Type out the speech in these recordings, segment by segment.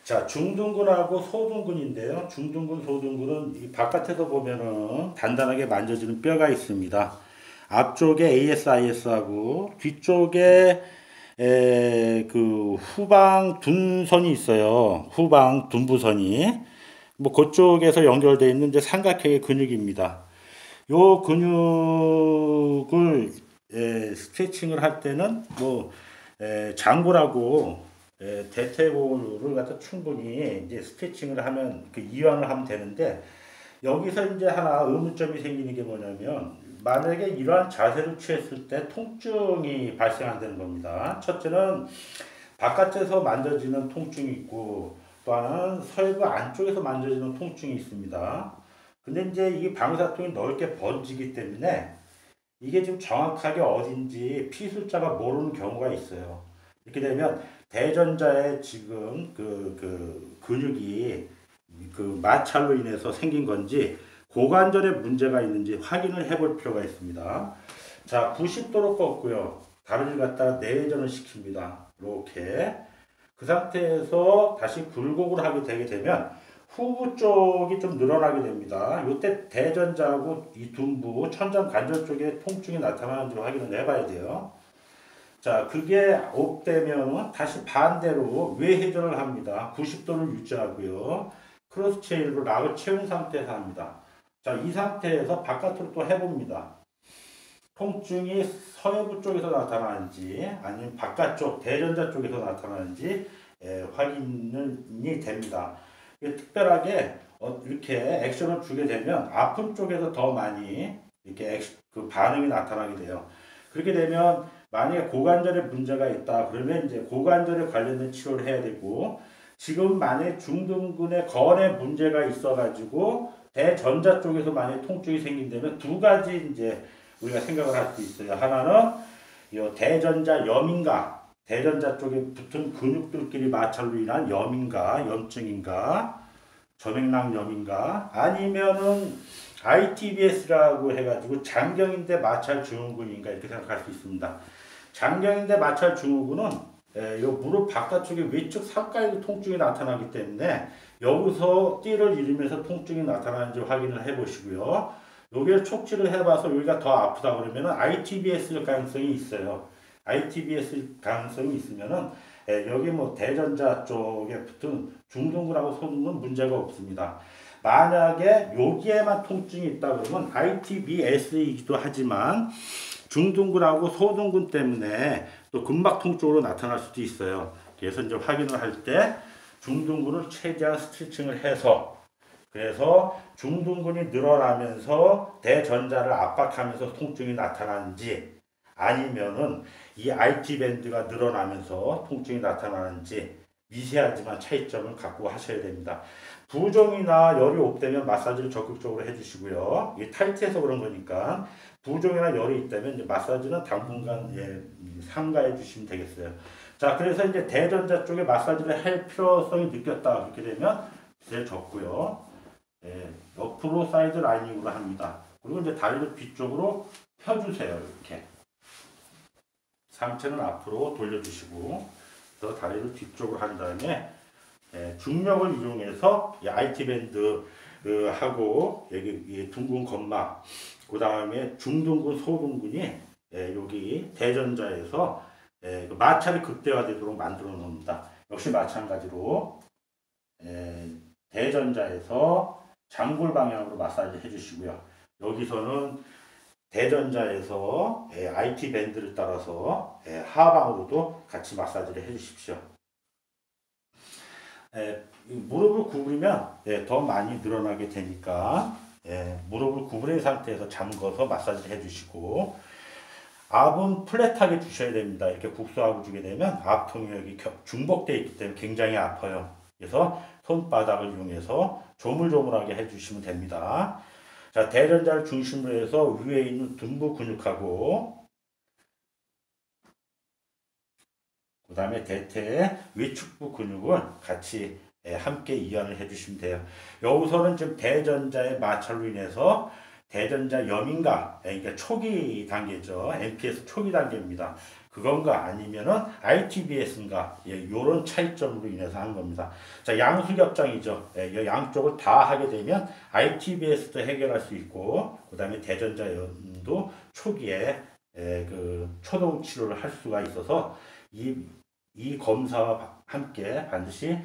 자, 중둔근하고 소둔근인데요. 중둔근, 소둔근은 이 바깥에서 보면은 단단하게 만져지는 뼈가 있습니다. 앞쪽에 ASIS하고 뒤쪽에 그 후방 둔선이 있어요. 후방 둔부선이. 뭐 그쪽에서 연결되어 있는 이제 삼각형의 근육입니다. 요 근육을 스트레칭을 할 때는 뭐 장구라고 대퇴골을 갖다 충분히 이제 스트레칭을 하면 그 이완을 하면 되는데 여기서 이제 하나 의문점이 생기는 게 뭐냐면 만약에 이러한 자세를 취했을 때 통증이 발생한다는 겁니다. 첫째는 바깥에서 만져지는 통증이 있고 또 하나는 서해부 안쪽에서 만져지는 통증이 있습니다. 근데 이제 이 방사통이 넓게 번지기 때문에 이게 지금 정확하게 어딘지 피술자가 모르는 경우가 있어요. 이렇게 되면 대전자의 지금 그 근육이 그 마찰로 인해서 생긴 건지 고관절에 문제가 있는지 확인을 해볼 필요가 있습니다. 자, 90도로 꺾고요. 다리를 갖다가 내전을 시킵니다. 이렇게 그 상태에서 다시 굴곡을 하게 되게 되면 후부 쪽이 좀 늘어나게 됩니다. 이때 대전자하고 이 둔부, 천장 관절 쪽에 통증이 나타나는지 확인을 해봐야 돼요. 자, 그게 없대면 다시 반대로 외회전을 합니다. 90도를 유지하고요. 크로스 체일로 락을 채운 상태에서 합니다. 자, 이 상태에서 바깥으로 또 해봅니다. 통증이 서해부 쪽에서 나타나는지 아니면 바깥쪽 대전자 쪽에서 나타나는지 확인이 됩니다. 특별하게 이렇게 액션을 주게 되면 아픈 쪽에서 더 많이 이렇게 그 반응이 나타나게 돼요. 그렇게 되면 만약에 고관절에 문제가 있다 그러면 이제 고관절에 관련된 치료를 해야 되고 지금 만약에 중둔근에 건에 문제가 있어가지고 대전자 쪽에서 만약에 통증이 생긴다면 두 가지 이제 우리가 생각을 할 수 있어요. 하나는 이 대전자 염인가, 대전자 쪽에 붙은 근육들끼리 마찰로 인한 염인가, 염증인가, 저맥락염인가, 아니면은 ITBS라고 해가지고 장경인대 마찰 증후군인가 이렇게 생각할 수 있습니다. 장경인대 마찰 증후군은 요 무릎 바깥쪽에 외측 상가에도 통증이 나타나기 때문에 여기서 띠를 잃으면서 통증이 나타나는지 확인을 해 보시고요. 여기를 촉지를 해봐서 여기가 더 아프다 그러면 ITBS 가능성이 있어요. ITBS 가능성이 있으면은 여기 뭐 대전자 쪽에 붙은 중둔근하고 소둔근 문제가 없습니다. 만약에 여기에만 통증이 있다 그러면 ITBS이기도 하지만 중둔근하고 소둔근 때문에 또 근막통 쪽으로 나타날 수도 있어요. 그래서 이제 확인을 할 때 중둔근을 최대한 스트레칭을 해서 그래서 중둔근이 늘어나면서 대전자를 압박하면서 통증이 나타나는지 아니면은 이 IT 밴드가 늘어나면서 통증이 나타나는지 미세하지만 차이점을 갖고 하셔야 됩니다. 부종이나 열이 없다면 마사지를 적극적으로 해주시고요. 이게 타이트해서 그런 거니까 부종이나 열이 있다면 이제 마사지는 당분간 삼가해 주시면 되겠어요. 자, 그래서 이제 대전자 쪽에 마사지를 할 필요성이 느꼈다 그렇게 되면 제일 적고요. 옆으로 사이드 라이닝으로 합니다. 그리고 이제 다리를 뒤쪽으로 펴주세요. 이렇게 상체는 앞으로 돌려주시고 그래서 다리를 뒤쪽으로 한 다음에 중력을 이용해서 IT 밴드 하고 여기 둥근 건막 그 다음에 중둔근 소둔근이 여기 대전자에서 마찰이 극대화되도록 만들어 놓습니다. 역시 마찬가지로 대전자에서 장골 방향으로 마사지 해주시고요. 여기서는 대전자에서 IT 밴드를 따라서 하방으로도 같이 마사지를 해주십시오. 무릎을 구부리면 더 많이 늘어나게 되니까 무릎을 구부린 상태에서 잠궈서 마사지를 해주시고 압은 플랫하게 주셔야 됩니다. 이렇게 국소압을 주게 되면 압 통역이 중복되어 있기 때문에 굉장히 아파요. 그래서 손바닥을 이용해서 조물조물하게 해주시면 됩니다. 자, 대전자를 중심으로 해서 위에 있는 둔부 근육하고 그 다음에 대퇴 위축부 근육을 같이 함께 이완을 해주시면 돼요. 여기서는 지금 대전자의 마찰로 인해서 대전자 염인가, 그러니까 초기 단계죠. MPS 초기 단계입니다. 그건가 아니면은 ITBS인가, 예, 요런 차이점으로 인해서 한 겁니다. 자, 양수겹장이죠. 예, 이 양쪽을 다 하게 되면 ITBS도 해결할 수 있고, 그 다음에 대전자염도 초기에 그 초동 치료를 할 수가 있어서 이 검사와 함께 반드시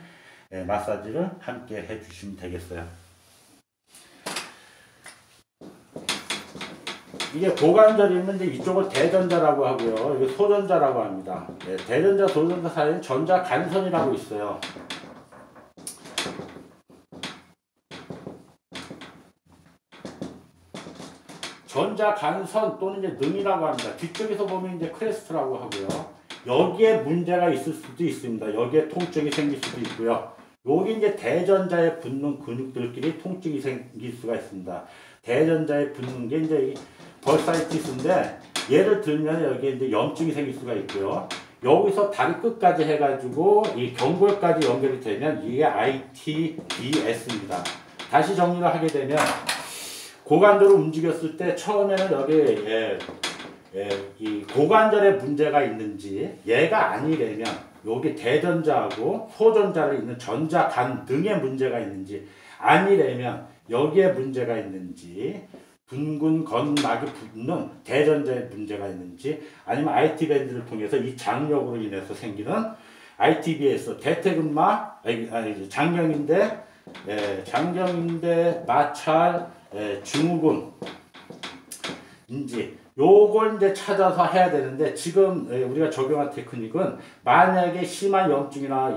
마사지를 함께 해주시면 되겠어요. 이게 고관절이 있는데 이쪽을 대전자라고 하고요. 이거 소전자라고 합니다. 네, 대전자, 소전자 사이에 전자 간선이라고 있어요. 전자 간선 또는 이제 능이라고 합니다. 뒤쪽에서 보면 이제 크레스트라고 하고요. 여기에 문제가 있을 수도 있습니다. 여기에 통증이 생길 수도 있고요. 여기 이제 대전자에 붙는 근육들끼리 통증이 생길 수가 있습니다. 대전자에 붙는 게 이제 벌사이티스인데, 예를 들면 여기에 이제 염증이 생길 수가 있고요. 여기서 다리 끝까지 해가지고 이 경골까지 연결이 되면 이게 ITBS입니다. 다시 정리를 하게 되면 고관절을 움직였을 때 처음에는 여기 이 고관절에 문제가 있는지, 얘가 아니라면 여기 대전자하고 소전자를 있는 전자간 등에 문제가 있는지, 아니라면 여기에 문제가 있는지, 둥근 건막이 붙는 대전자에 문제가 있는지, 아니면 IT밴드를 통해서 이 장력으로 인해서 생기는 ITBS, 대퇴근막, 장경인대, 장경인대, 마찰, 증후군인지, 요걸 이제 찾아서 해야 되는데, 지금 우리가 적용한 테크닉은 만약에 심한 염증이나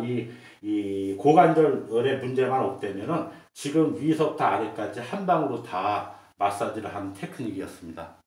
이 고관절의 문제만 없다면은 지금 위서부터 아래까지 한 방으로 다 마사지를 하는 테크닉이었습니다.